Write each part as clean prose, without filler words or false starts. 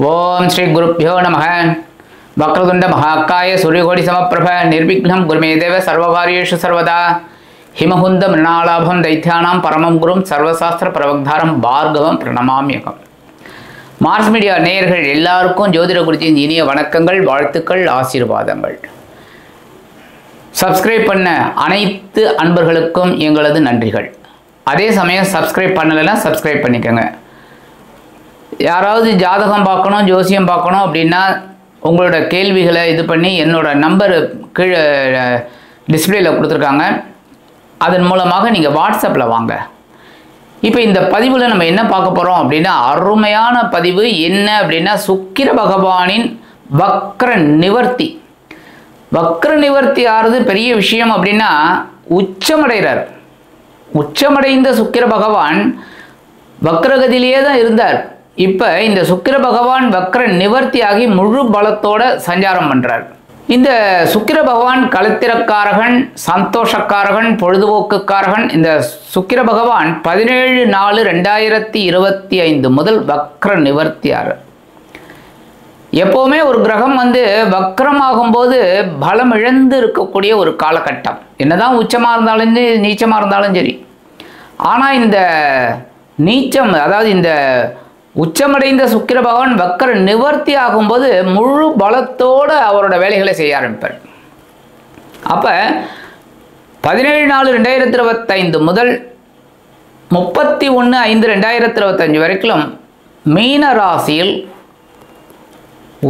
ओम श्री गुरुभ्यो नमः। वक्रतुंड महाकाय सूर्यकोटि समप्रभ निर्विघ्नं गुरुमे देव सर्वकार्येषु सर्वदा हिमहुंद मृणालाभं दैत्यानां परमं गुरुं सर्वशास्त्र प्रवक्तारं भार्गवं प्रणमाम्यகம். மார்ஸ் மீடியா நேயர்கள் எல்லாருக்கும் ஜோதிட குருஜியின் இனிய வணக்கங்கள், வாழ்த்துக்கள், ஆசீர்வாதங்கள். சப்ஸ்கிரைப் பண்ண அனைத்து அன்பர்களுக்கும் எங்களது நன்றிகள். அதே சமயம் சப்ஸ்கிரைப் பண்ணலைன்னா சப்ஸ்கிரைப் பண்ணிக்கோங்க. யாராவது ஜாதகம் பார்க்கணும், ஜோசியம் பார்க்கணும் அப்படின்னா உங்களோட கேள்விகளை இது பண்ணி என்னோட நம்பர் கீழே டிஸ்பிளேயில் கொடுத்துருக்காங்க. அதன் மூலமாக நீங்கள் வாட்ஸ்அப்பில் வாங்க. இப்போ இந்த பதிவில் நம்ம என்ன பார்க்க போகிறோம் அப்படின்னா, அருமையான பதிவு. என்ன அப்படின்னா, சுக்கிர பகவானின் வக்ர நிவர்த்தி. வக்ர நிவர்த்தி ஆறுது பெரிய விஷயம் அப்படின்னா, உச்சமடைகிறார். உச்சமடைந்த சுக்கிர பகவான் வக்ரகதியிலேயே தான் இருந்தார். இப்போ இந்த சுக்கிர பகவான் வக்ர நிவர்த்தியாகி முழு பலத்தோட சஞ்சாரம் பண்ணுறார். இந்த சுக்கிர பகவான் களத்திரக்காரகன், சந்தோஷக்காரகன், பொழுதுபோக்குக்காரகன். இந்த சுக்கிர பகவான் 17/4/2025 முதல் வக்ர நிவர்த்தியார். எப்போவுமே ஒரு கிரகம் வக்ரமாகும்போது பலம் இழந்து இருக்கக்கூடிய ஒரு காலகட்டம். என்னதான் உச்சமாக இருந்தாலும் நீச்சமாக இருந்தாலும் சரி. ஆனால் இந்த நீச்சம், அதாவது இந்த உச்சமடைந்த சுக்கிர பகவான் வக்ர நிவர்த்தி ஆகும்போது முழு பலத்தோடு அவரோட வேலைகளை செய்ய ஆரம்பிப்பார். அப்போ 17/4/2025 முதல் 31/5/2025 வரைக்கும் மீன ராசியில்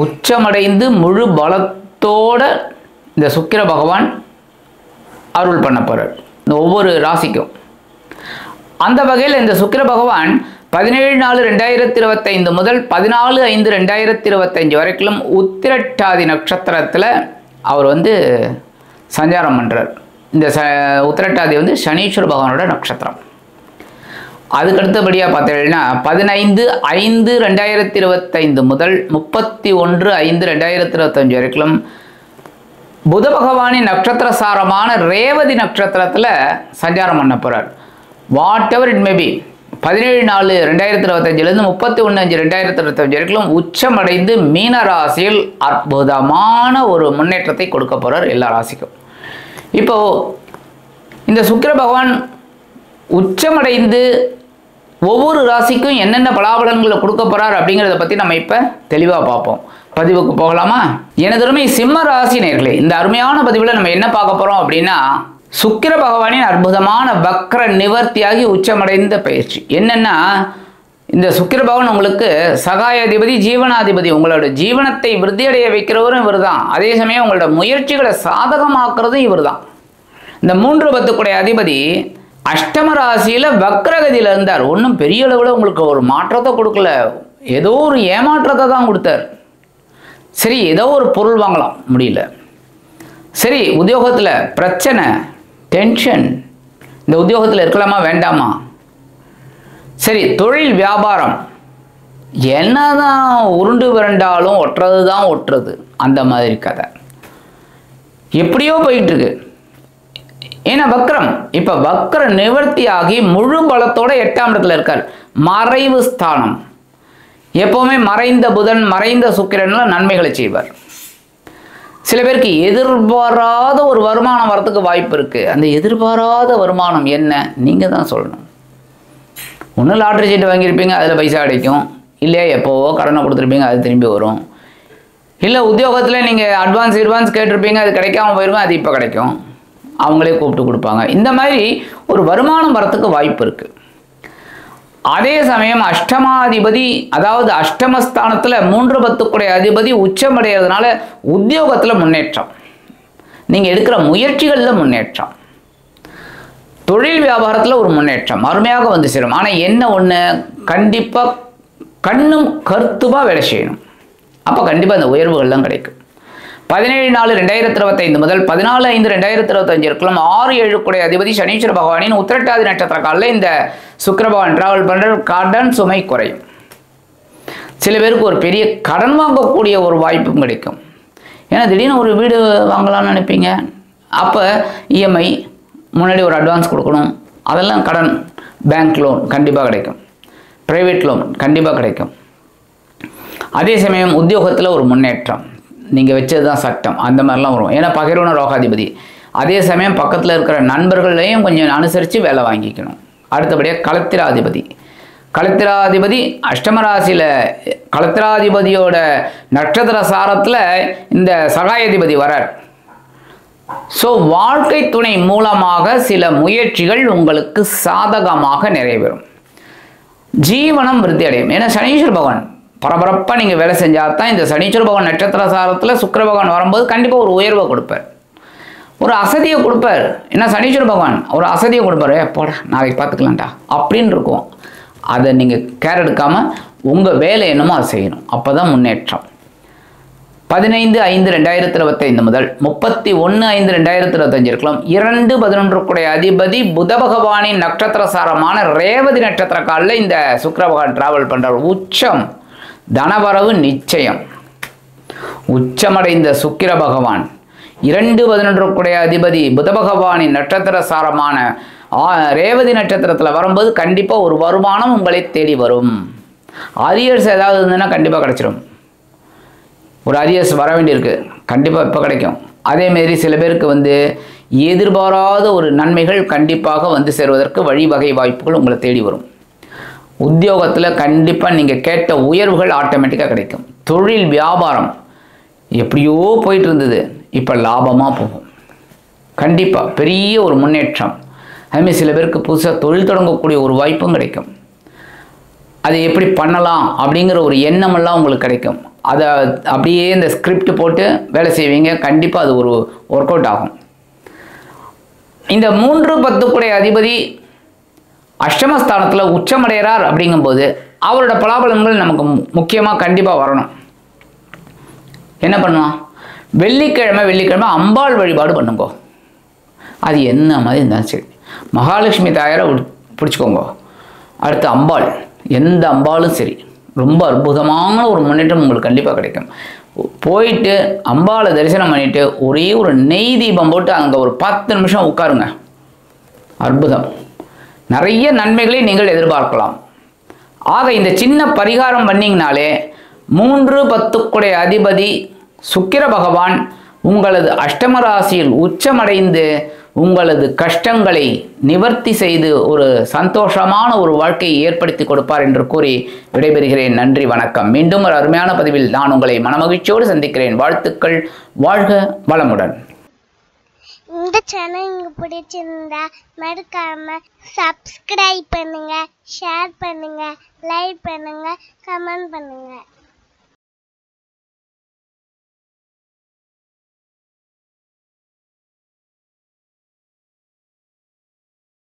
உச்சமடைந்து முழு பலத்தோட இந்த சுக்கிர பகவான் அருள் பண்ண போகிறார் இந்த ஒவ்வொரு ராசிக்கும். அந்த வகையில் இந்த சுக்கிர பகவான் 17/4/2025 முதல் 14/5/2025 வரைக்கும் உத்திரட்டாதி நட்சத்திரத்தில் அவர் சஞ்சாரம் பண்ணுறார். இந்த உத்திரட்டாதி சனீஸ்வர பகவானோட நட்சத்திரம். அதுக்கடுத்தபடியாக பார்த்தீங்கன்னா 15/5/2025 முதல் 31/5/2025 வரைக்கும் புத பகவானின் நட்சத்திர சாரமான ரேவதி நட்சத்திரத்தில் சஞ்சாரம் பண்ண போகிறார். வாட் எவர் இட் மேபி 17/4/2025 31/5/2025 வரைக்கும் உச்சமடைந்து மீன ராசியில் அற்புதமான ஒரு முன்னேற்றத்தை கொடுக்க போகிறார் எல்லா ராசிக்கும். இப்போ இந்த சுக்கிர பகவான் உச்சமடைந்து ஒவ்வொரு ராசிக்கும் என்னென்ன பலாபலன்களை கொடுக்க போகிறார் அப்படிங்கிறத பற்றி நம்ம இப்போ தெளிவாக பார்ப்போம். பதிவுக்கு போகலாமா? எனதருமை சிம்ம ராசி நேயர்களே, இந்த அருமையான பதிவில் நம்ம என்ன பார்க்க போகிறோம் அப்படின்னா, சுக்கிர பகவானின் அற்புதமான வக்ர நிவர்த்தியாகி உச்சமடைந்த பயிற்சி. என்னென்னா, இந்த சுக்கிர பகவான் உங்களுக்கு சகாயாதிபதி, ஜீவனாதிபதி. உங்களோட ஜீவனத்தை விருத்தியடைய வைக்கிறவரும் இவர் தான். அதே சமயம் உங்களோட முயற்சிகளை சாதகமாக்குறதும் இவர் தான். இந்த 3 10 அதிபதி அஷ்டம ராசியில் வக்ரகதியில் இருந்தார். ஒன்றும் பெரிய அளவில் உங்களுக்கு ஒரு மாற்றத்தை கொடுக்கல, ஏதோ ஒரு ஏமாற்றத்தை தான் கொடுத்தார். சரி, ஏதோ ஒரு பொருள் வாங்கலாம் முடியல. சரி, உத்தியோகத்தில் பிரச்சனை, டென்ஷன். இந்த உத்தியோகத்தில் இருக்கலாமா வேண்டாமா? சரி, தொழில் வியாபாரம் என்னதான் உருண்டு விரண்டாலும் ஒட்டுறது தான் ஒட்டுறது, அந்த மாதிரி கதை எப்படியோ போயிட்டுருக்கு. ஏன்னா வக்ரம் இப்போ வக்ர நிவர்த்தியாகி முழு பலத்தோட 8ஆம் இடத்துல இருக்கார். மறைவு ஸ்தானம். எப்போவுமே மறைந்த புதன், மறைந்த சுக்கிரன்லாம் நன்மைகளை செய்வார். சில பேருக்கு எதிர்பாராத ஒரு வருமானம் வரத்துக்கு வாய்ப்பு இருக்குது. அந்த எதிர்பாராத வருமானம் என்ன, நீங்கள் தான் சொல்லணும். ஒன்று லாட்ரி சீட்டு வாங்கியிருப்பீங்க, அதில் பைசா கிடைக்கும். இல்லையா எப்போவோ கடனை கொடுத்துருப்பீங்க, அது திரும்பி வரும். இல்லை உத்தியோகத்தில் நீங்கள் அட்வான்ஸ் கேட்டிருப்பீங்க, அது கிடைக்காம போயிருக்கும், அது இப்போ கிடைக்கும். அவங்களே கூப்பிட்டு கொடுப்பாங்க. இந்த மாதிரி ஒரு வருமானம் வரத்துக்கு வாய்ப்பு இருக்குது. அதே சமயம் அஷ்டமாதிபதி, அதாவது அஷ்டமஸ்தானத்தில் 3 10 அதிபதி உச்சமடைகிறதுனால உத்தியோகத்தில் முன்னேற்றம், நீங்கள் எடுக்கிற முயற்சிகளில் முன்னேற்றம், தொழில் வியாபாரத்தில் ஒரு முன்னேற்றம் அருமையாக சேரும். ஆனால் என்ன ஒன்று, கண்டிப்பாக கண்ணும் கருத்துமாக வேலை செய்யணும். அப்போ கண்டிப்பாக அந்த உயர்வுகள்லாம் கிடைக்கும். 17/4/2025 முதல் 14/5/2025 இருக்கலாம் 6/7 அதிபதி சனீஸ்வர பகவானின் உத்திரட்டாதி நட்சத்திர காலில் இந்த சுக்கிர பகவான் டிராவல் பண்ணுற கடன் சுமை குறையும். சில பேருக்கு ஒரு பெரிய கடன் வாங்கக்கூடிய ஒரு வாய்ப்பும் கிடைக்கும். ஏன்னா திடீர்னு ஒரு வீடு வாங்கலாம்னு நினைப்பீங்க. அப்போ இஎம்ஐ முன்னாடி ஒரு அட்வான்ஸ் கொடுக்கணும். அதெல்லாம் கடன், பேங்க் லோன் கண்டிப்பாக கிடைக்கும், ப்ரைவேட் லோன் கண்டிப்பாக கிடைக்கும். அதே சமயம் உத்தியோகத்தில் ஒரு முன்னேற்றம், நீங்கள் வச்சது தான் சட்டம், அந்த மாதிரிலாம் வரும். ஏன்னா பகிர்வன ரோகாதிபதி. அதே சமயம் பக்கத்தில் இருக்கிற நண்பர்களையும் கொஞ்சம் அனுசரித்து வேலை வாங்கிக்கணும். அடுத்தபடியாக களத்திராதிபதி. களத்திராதிபதி அஷ்டமராசியில், களத்திராதிபதியோட நட்சத்திர சாரத்தில் இந்த சகாயாதிபதி வரார். ஸோ வாழ்க்கை துணை மூலமாக சில முயற்சிகள் உங்களுக்கு சாதகமாக நிறைவேறும். ஜீவனம் விருத்தி அடையும். ஏன்னா சனீஸ்வர பகவான் பரபரப்பாக நீங்கள் வேலை செஞ்சால் தான் இந்த சனீஸ்வர பகவான் நட்சத்திர சாரத்தில் சுக்கிர பகவான் வரும்போது கண்டிப்பாக ஒரு உயர்வை கொடுப்பார், ஒரு அசதியை கொடுப்பார். ஏன்னா சனீஸ்வர பகவான் ஒரு அசதியை கொடுப்பார். போட நாளைக்கு பார்த்துக்கலாம்டா அப்படின்னு இருக்கும். அதை நீங்கள் கேர் எடுக்காமல் உங்கள் வேலை என்னமோ அதை செய்யணும். அப்போ தான் முன்னேற்றம். 15/5/2025 முதல் 31/5/2025 இருக்கலாம். 2/11 அதிபதி புத பகவானின் நட்சத்திர சாரமான ரேவதி நட்சத்திர காலில் இந்த சுக்கிர பகவான் டிராவல் பண்ணுறார். உச்சம், தனவரவு நிச்சயம். உச்சமடைந்த சுக்கிர பகவான் 2/11 அதிபதி புத பகவானின் நட்சத்திர சாரமான ரேவதி நட்சத்திரத்தில் வரும்போது கண்டிப்பாக ஒரு வருமானம் உங்களை தேடி வரும். அரியர்ஸ் ஏதாவது இருந்ததுன்னா கண்டிப்பாக கிடைச்சிடும். ஒரு அரியர்ஸ் வர வேண்டியிருக்கு, கண்டிப்பாக இப்போ கிடைக்கும். அதேமாரி சில பேருக்கு எதிர்பாராத ஒரு நன்மைகள் கண்டிப்பாக சேருவதற்கு வழிவகை வாய்ப்புகள் உங்களை தேடி வரும். உத்தியோகத்தில் கண்டிப்பாக நீங்கள் கேட்ட உயர்வுகள் ஆட்டோமேட்டிக்காக கிடைக்கும். தொழில் வியாபாரம் எப்படியோ போயிட்டு இருந்தது, இப்போ லாபமாக போகும். கண்டிப்பாக பெரிய ஒரு முன்னேற்றம். அதுமாதிரி சில பேருக்கு புதுசாக தொழில் தொடங்கக்கூடிய ஒரு வாய்ப்பும் கிடைக்கும். அதை எப்படி பண்ணலாம் அப்படிங்கிற ஒரு எண்ணமெல்லாம் உங்களுக்கு கிடைக்கும். அதை அப்படியே இந்த ஸ்கிரிப்ட் போட்டு வேலை செய்வீங்க, கண்டிப்பாக அது ஒரு ஒர்க் அவுட் ஆகும். இந்த 3/10 அதிபதி அஷ்டமஸ்தானத்தில் உச்சமடைகிறார் அப்படிங்கும்போது அவரோட பலாபலன்கள் நமக்கு முக்கியமாக கண்டிப்பாக வரணும். என்ன பண்ணுவான்? வெள்ளிக்கிழமை அம்பாள் வழிபாடு பண்ணுங்கோ. அது என்ன மாதிரி இருந்தாலும் சரி, மகாலட்சுமி தாயாரை பிடிச்சிக்கோங்க. அடுத்து அம்பாள், எந்த அம்பாலும் சரி, ரொம்ப அற்புதமான ஒரு முன்னேற்றம் உங்களுக்கு கண்டிப்பாக கிடைக்கும். போயிட்டு அம்பாளை தரிசனம் பண்ணிவிட்டு ஒரே ஒரு நெய் தீபம் போட்டு அங்கே ஒரு 10 நிமிஷம் உட்காருங்க. அற்புதம், நிறைய நன்மைகளை நீங்கள் எதிர்பார்க்கலாம். ஆக இந்த சின்ன பரிகாரம் பண்ணிங்கனாலே 3/10 அதிபதி சுக்கிர பகவான் உங்களது அஷ்டமராசியில் உச்சமடைந்து உங்களது கஷ்டங்களை நிவர்த்தி செய்து ஒரு சந்தோஷமான ஒரு வாழ்க்கையை ஏற்படுத்தி கொடுப்பார் என்று கூறி விடைபெறுகிறேன். நன்றி, வணக்கம். மீண்டும் ஒரு அருமையான பதிவில் நான் உங்களை மனமகிழ்ச்சியோடு சந்திக்கிறேன். வாழ்த்துக்கள். வாழ்க வளமுடன். இந்த சேனல் உங்களுக்கு பிடிச்சிருந்தா மறக்காம சப்ஸ்கிரைப் பண்ணுங்க, ஷேர் பண்ணுங்க, லைக் பண்ணுங்க, கமெண்ட் பண்ணுங்க.